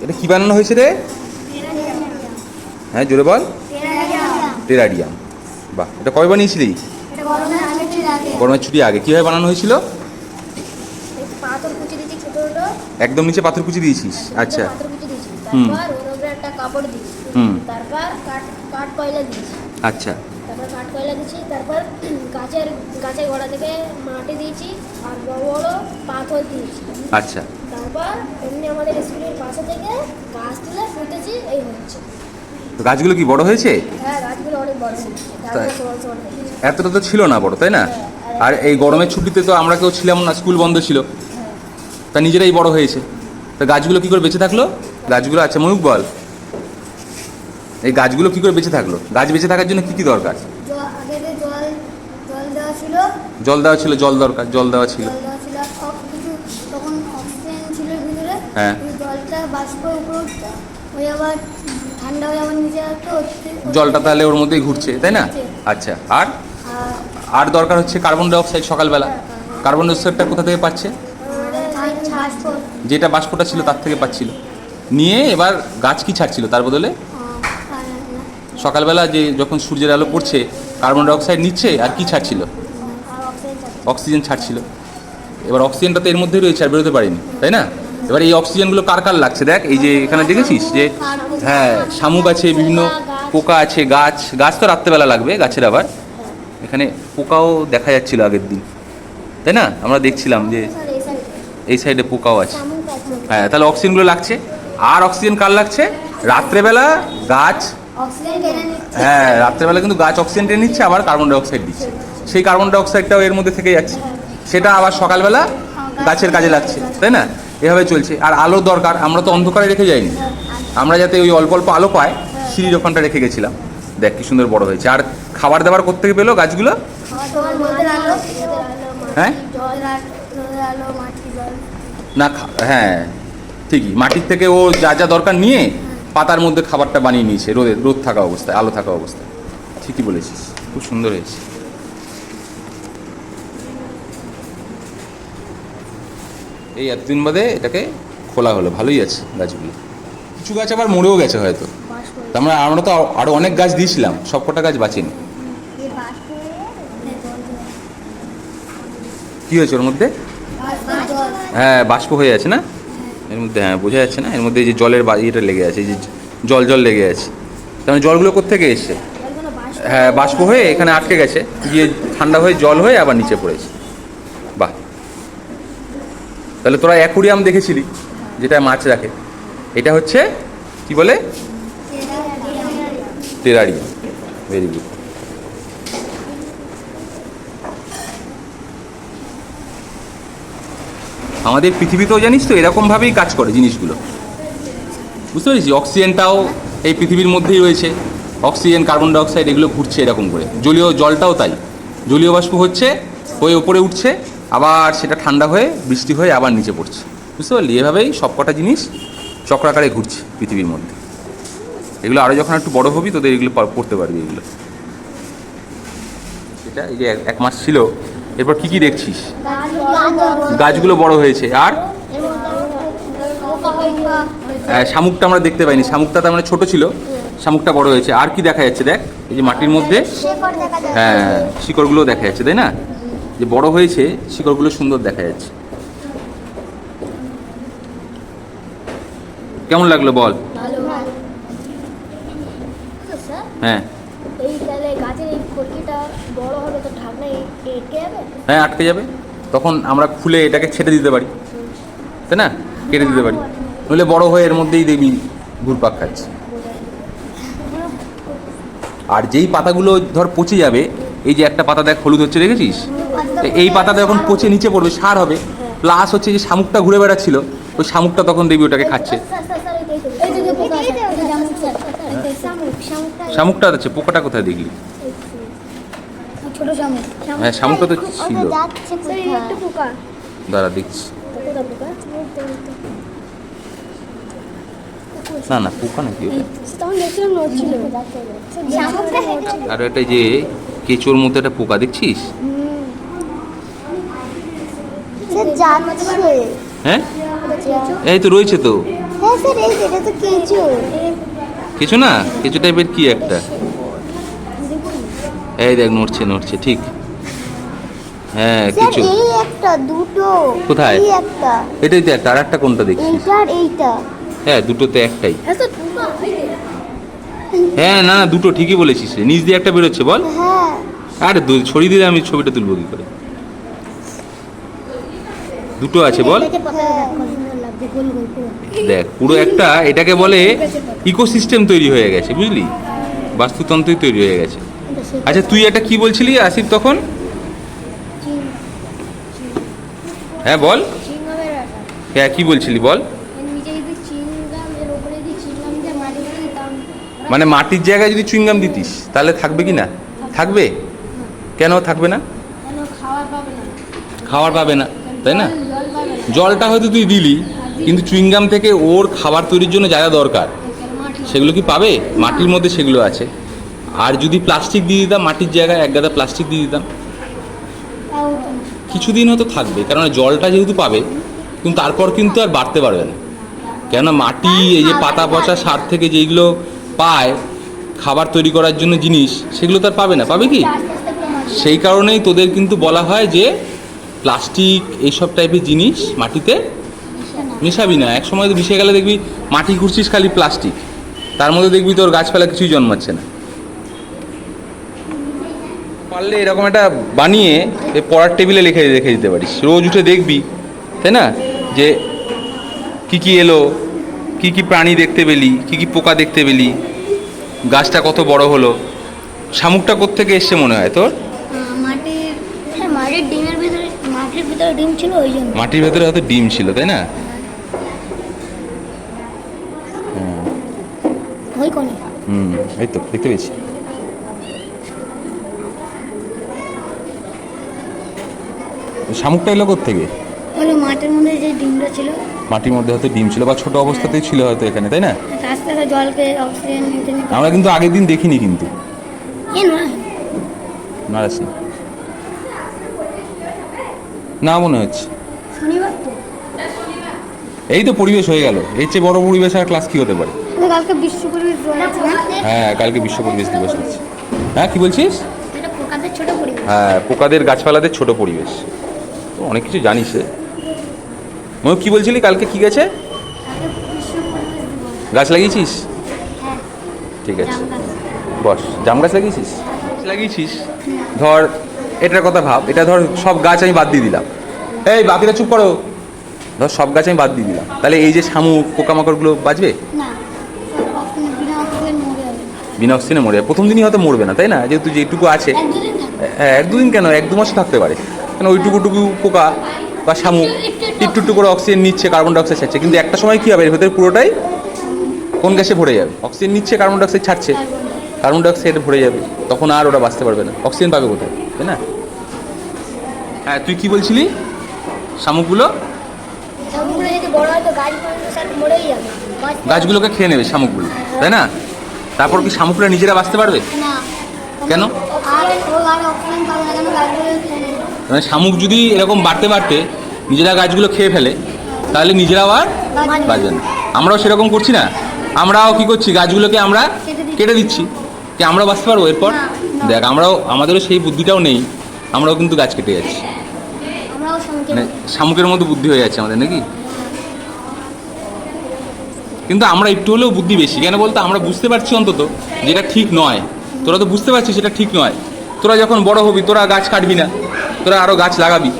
এটা কি বানানো হয়েছে রে? হ্যাঁ জোরে বল। টেরারিয়াম। বাহ, এটা কবে বানিয়েছিলি? গরমের ছুটি আগে। কীভাবে বানানো হয়েছিল? একদম নিচে পাথর কুচি দিয়েছিস? আচ্ছা। হুম হুম। আচ্ছা। তারপর কাঠ কয়লা দিয়েছি, তারপর গাছের গোড়া থেকে মাটি দিয়েছি আর বড় বড় পাথর দিয়েছি। আচ্ছা। তারপর এমনি আমাদের স্কুলের পাশে থেকে গাছ তুলে পুঁতেছি, এই হচ্ছে। তো গাছগুলো কি বড় হয়েছে? হ্যাঁ, গাছগুলো অনেক বড় হয়েছে। এতটা তো ছিল না বড়, তাই না? আর এই গরমের ছুটিতে তো আমরা কেউ ছিলাম না, স্কুল বন্ধ ছিল, তা নিজেরাই বড় হয়েছে। তা গাছগুলো কি করে বেঁচে থাকলো? গাছগুলো, আচ্ছা ময়ূক বল, এই গাছগুলো কি করে বেঁচে থাকলো? গাছ বেঁচে থাকার জন্য কি কি দরকার? জল দেওয়া ছিল, জল দরকার, জল দেওয়া ছিল। হ্যাঁ, জলটা তাহলে ওর মধ্যেই ঘুরছে, তাই না? আচ্ছা। আর আর দরকার হচ্ছে কার্বন ডাই অক্সাইড সকালবেলা। কার্বন ডাই অক্সাইডটা কোথা থেকে পাচ্ছে? যেটা বাষ্পটা ছিল তার থেকে পাচ্ছিল। নিয়ে এবার গাছ কি ছাড়ছিল তার বদলে? সকালবেলা যে যখন সূর্যের আলো পড়ছে, কার্বন ডাই অক্সাইড নিচ্ছে আর কি ছাড়ছিল? অক্সিজেন ছাড়ছিল। এবার অক্সিজেনটা তো এর মধ্যেই রয়েছে, আর বেরোতে পারেনি, তাই না? এবার এই অক্সিজেনগুলো কার কার লাগছে দেখ, এই যে এখানে দেখেছিস যে, হ্যাঁ শামুক আছে, বিভিন্ন পোকা আছে, গাছ তো রাত্রেবেলা লাগবে গাছের। আবার এখানে পোকাও দেখা যাচ্ছিল আগের দিন, তাই না? আমরা দেখছিলাম যে এই সাইডে পোকাও আছে। হ্যাঁ, তাহলে অক্সিজেনগুলো লাগছে। আর অক্সিজেন কার লাগছে? রাত্রেবেলা গাছ, হ্যাঁ রাত্রেবেলা কিন্তু গাছ অক্সিজেন টেনে নিচ্ছে, আবার কার্বন ডাই অক্সাইড দিচ্ছে। সেই কার্বন ডাই অক্সাইডটাও এর মধ্যে থেকে যাচ্ছে, সেটা আবার সকালবেলা গাছের কাজে লাগছে, তাই না? এভাবে চলছে। আর আলোর দরকার, আমরা তো অন্ধকারে রেখে যাইনি, আমরা যাতে ওই অল্প অল্প আলো পায় সিঁড়ির ওখানটা রেখে গেছিলাম। দেখ কি সুন্দর বড় হয়েছে। আর খাবার দাবার কোত্থেকে পেলো গাছগুলো? হ্যাঁ না, হ্যাঁ ঠিকই, মাটির থেকে ও যা যা দরকার নিয়ে পাতার মধ্যে খাবারটা বানিয়ে নিয়েছে, রোদ থাকা অবস্থায়, আলো থাকা অবস্থায়। ঠিকই বলেছিস, খুব সুন্দর হয়েছে। এই এতদিন বাদে এটাকে খোলা হলো, ভালোই আছে গাছগুলো। কিছু গাছ আবার মরেও গেছে হয়তো। আমরা তো আরো অনেক গাছ দিয়েছিলাম, সব কটা গাছ বাঁচেনি। কি হয়েছে ওর মধ্যে? হ্যাঁ বাষ্প হয়ে আছে না এর মধ্যে, হ্যাঁ বোঝা যাচ্ছে না। এর মধ্যে এই যে জলের ইয়েটা লেগে আছে, এই যে জল লেগে আছে, তার মানে জলগুলো কোত্থেকে এসছে? হ্যাঁ বাষ্প হয়ে এখানে আটকে গেছে, গিয়ে ঠান্ডা হয়ে জল হয়ে আবার নিচে পড়েছে। বাহ, তাহলে তোরা অ্যাকুরিয়াম দেখেছিলি যেটা মাছ রাখে, এটা হচ্ছে কি বলে? টেরারিয়াম। Very good. আমাদের পৃথিবীতেও জানিস তো এরকমভাবেই কাজ করে জিনিসগুলো, বুঝতে পেরেছি? অক্সিজেনটাও এই পৃথিবীর মধ্যেই রয়েছে, অক্সিজেন কার্বন ডাই অক্সাইড এগুলো ঘুরছে এরকম করে। জলীয় জলটাও তাই, জলীয় বাষ্প হচ্ছে, হয়ে ওপরে উঠছে, আবার সেটা ঠান্ডা হয়ে বৃষ্টি হয়ে আবার নিচে পড়ছে, বুঝতে পারলি? এভাবেই সব কটা জিনিস চক্রাকারে ঘুরছে পৃথিবীর মধ্যে। এগুলো আরও যখন একটু বড় হবি তোদের এগুলো পড়তে পারবি এগুলো। সেটা এই যে 1 মাস ছিল, এরপর কি কি দেখছিস? গাছগুলো বড় হয়েছে। আর শামুকটা আমরা দেখতে পাইনি, শামুকটা তার মানে ছোট ছিল, শামুকটা বড় হয়েছে। আর কি দেখা যাচ্ছে দেখ, এই যে মাটির মধ্যে, হ্যাঁ শিকড়গুলো দেখা যাচ্ছে, তাই না? যে বড় হয়েছে, শিকড়গুলো সুন্দর দেখা যাচ্ছে। কেমন লাগলো বল? হ্যাঁ হ্যাঁ আটকে যাবে, তখন আমরা খুলে এটাকে ছেটে দিতে পারি, তাই না? কেটে দিতে পারি, নইলে বড় হয়ে এর মধ্যেই দেখবি ঘুরপাক খাচ্ছে। আর যেই পাতাগুলো ধর পচে যাবে, এই যে একটা পাতা দেখ হলুদ হচ্ছে, দেখেছিস? এই পাতাটা যখন পচে নিচে পড়বে সার হবে, প্লাস হচ্ছে যে শামুকটা ঘুরে বেড়াচ্ছিল, ওই শামুকটা তখন দেখবি ওটাকে খাচ্ছে। শামুকটা আছে, পোকাটা কোথায় দেখলি? হ্যাঁ শামুকটা তো ছিল, দাঁড়া দেখছি। না না পোকা নাকি ওটা? আর এটা যে কেঁচোর মতো একটা পোকা দেখছিস? হ্যাঁ এই তো রয়েছে তো, হ্যাঁ স্যার এই এটা তো কেঁচো। কিছু না, কিছু টাইপের কি একটা, এই দেখ নড়ছে নড়ছে, ঠিক। হ্যাঁ স্যার কিছু। এই একটা দুটো। কোথায়? এই একটা। এটাই তো একটা, আর একটা কোনটা দেখছিস? এইটা আর এইটা। হ্যাঁ দুটোতে একটাই। এত টুকা হ্যাঁ না না, দুটো ঠিকই বলেছিস রে। নিচ দিয়ে একটা বেরোচ্ছে বল। হ্যাঁ আরে ছড়িয়ে দিলে আমি ছবিটা তুলবো কি করে? দুটো আছে বল। এটাকে পাতা কত সুন্দর লাগছে গোল গোল পুরো। দেখ পুরো একটা, এটাকে বলে ইকোসিস্টেম তৈরি হয়ে গেছে, বুঝলি? বাস্তুতন্ত্রই তৈরি হয়ে গেছে। আচ্ছা তুই এটা কি বলছিলি আসিফ তখন? হ্যাঁ বল। চিংগামের আটা হ্যাঁ কি বলছিলি বল। এর নিচে যদি চিংগাম এর উপরে যদি চিংগাম দিয়ে মাটি দিয়ে দিতাম মানে মাটির জায়গায় যদি চুইংগাম দিতিস তাহলে থাকবে কি না? থাকবে। কেন থাকবে না? কেন খাবার পাবে না, খাবার পাবে না, তাই না? জল পাবে না, জলটা হয়তো তুই দিলি, কিন্তু চুইংগাম থেকে ওর খাবার তৈরির জন্য যা যা দরকার কেন মাটি সেগুলো কি পাবে? মাটির মধ্যে সেগুলো আছে। আর যদি প্লাস্টিক দিয়ে দিতাম মাটির জায়গায়, এক গাদা প্লাস্টিক দিয়ে দিতাম, তাও তো না। কিছুদিন হয়তো থাকবে, কারণ জলটা যেহেতু পাবে, কিন্তু তারপর কিন্তু আর বাড়তে পারবে না। কেননা মাটি এই যে পাতা পচা সার থেকে যেগুলো পায় খাবার তৈরি করার জন্য জিনিস, সেগুলো তো আর পাবে না, পাবে কি? আস্তে আস্তে পুরো মাটি সেই কারণেই তোদের কিন্তু বলা হয় যে প্লাস্টিক এইসব টাইপের জিনিস মাটিতে মিশে না। মেশাবি না। এক সময় তো মিশে গেলে দেখবি মাটি ঘুরছিস খালি প্লাস্টিক, তার মধ্যে দেখবি তোর গাছপালা কিছুই জন্মাচ্ছে না। পারলে এরকম একটা বানিয়ে এই পড়ার টেবিলে রেখে রেখে দিতে পারিস, রোজ উঠে দেখবি, তাই না? যে কি কি এলো, কি কি প্রাণী দেখতে পেলি, কি কি পোকা দেখতে পেলি, গাছটা কত বড় হলো। শামুকটা কোত্থেকে এসছে মনে হয় তোর? মাটির হ্যাঁ মাটির ডিমের ভিতরে, মাটির ভিতরে ডিম ছিল ওই জন্য। মাটির ভেতরে হয়তো ডিম ছিল, তাই না? ওই কোণে হুম, এই তো দেখতে পেয়েছি। শামুকটা এলো কোত্থেকে? ওই মাটির মধ্যে যে ডিমটা ছিল, মাটির মধ্যে হয়তো ডিম ছিল, বা ছোট অবস্থাতেই ছিল হয়তো এখানে, তাই না? আস্তে আস্তে জলকে অক্সিজেন নিতে নিতে আমরা কিন্তু আগের দিন দেখিনি, কিন্তু এ না নারাজ না, না মনে হচ্ছে। শনিবার তো এই তো পরিবেশ হয়ে গেল, এর চেয়ে বড় পরিবেশ আর ক্লাস কি হতে পারে? কালকে বিশ্ব পরিবেশ রয়েছে না, হ্যাঁ কালকে বিশ্ব পরিবেশ দিবস হচ্ছে। হ্যাঁ কি বলছিস? এটা পোকাদের ছোট পরিবেশ। হ্যাঁ পোকাদের গাছপালাদের ছোট পরিবেশ, তো অনেক কিছু জানিস রে। ময়ূর কি বলছিলি কালকে কি গেছে? কালকে বিশ্ব পরিবেশ দিবস। গাছ লাগিয়েছিস? হ্যাঁ ঠিক আছে, জাম গাছ। বস। জাম গাছ লাগিয়েছিস? গাছ লাগিয়েছিস, ধর এটার কথা ভাব, এটা ধর সব গাছ আমি বাদ দিয়ে দিলাম। এই বাকিটা চুপ করো। ধর সব গাছ আমি বাদ দিয়ে দিলাম, তাহলে এই যে শামুক পোকামাকড়গুলো বাঁচবে? না সব অক্সিজেন বিনা অক্সিজেন মরে যাবে। বিনা অক্সিজেনে মরে যাবে। প্রথম দিনই হয়তো মরবে না, তাই না? যেহেতু যেটুকু আছে। এক দুদিন থাকবে। হ্যাঁ এক দুদিন কেন, এক দু মাসও থাকতে পারে, কেন ওইটুকুটুকু পোকা বা শামুক একটু একটু করে অক্সিজেন নিচ্ছে, কার্বন ডাইঅক্সাইড ছাড়ছে, কিন্তু একটা সময় কী হবে, এর ভেতরে পুরোটাই কোন গ্যাসে ভরে যাবে? অক্সিজেন নিচ্ছে, কার্বন ডাইঅক্সাইড ছাড়ছে, কার্বন ডাইঅক্সাইড ভরে যাবে, তখন আর ওরা বাঁচতে পারবে না। অক্সিজেন পাবে কোথায়, তাই না? হ্যাঁ তুই কি বলছিলি? শামুকগুলো শামুকগুলো যদি বড় হয় তো গাছ সব মরেই যাবে। গাছগুলোকে খেয়ে নেবে শামুকগুলো, তাই না? তারপর কি শামুকরা নিজেরা বাঁচতে পারবে? না কেন? আর ও আর অক্সিজেন পাবে না, কেন গাছগুলো খেয়ে নেবে। মানে শামুক যদি এরকম বাড়তে বাড়তে নিজেরা গাছগুলো খেয়ে ফেলে, তাহলে নিজেরাও আর বাঁচবে না। আমরাও সেরকম করছি না, আমরাও কি করছি, গাছগুলোকে আমরা কেটে দিচ্ছি, কি আমরা বাঁচতে পারবো এরপর? দেখ আমরাও, আমাদেরও সেই বুদ্ধিটাও নেই, আমরাও কিন্তু গাছ কেটে যাচ্ছি। আমরাও শামুকের মানে শামুকের মতো বুদ্ধি হয়ে যাচ্ছে আমাদের, নাকি? কিন্তু আমরা একটু হলেও বুদ্ধি বেশি, কেন বলতো? আমরা বুঝতে পারছি অন্তত যেটা ঠিক নয়। তোরা তো বুঝতে পারছিস সেটা ঠিক নয়। তোরা যখন বড় হবি তোরা গাছ কাটবি না, তোরা আরও গাছ লাগাবি,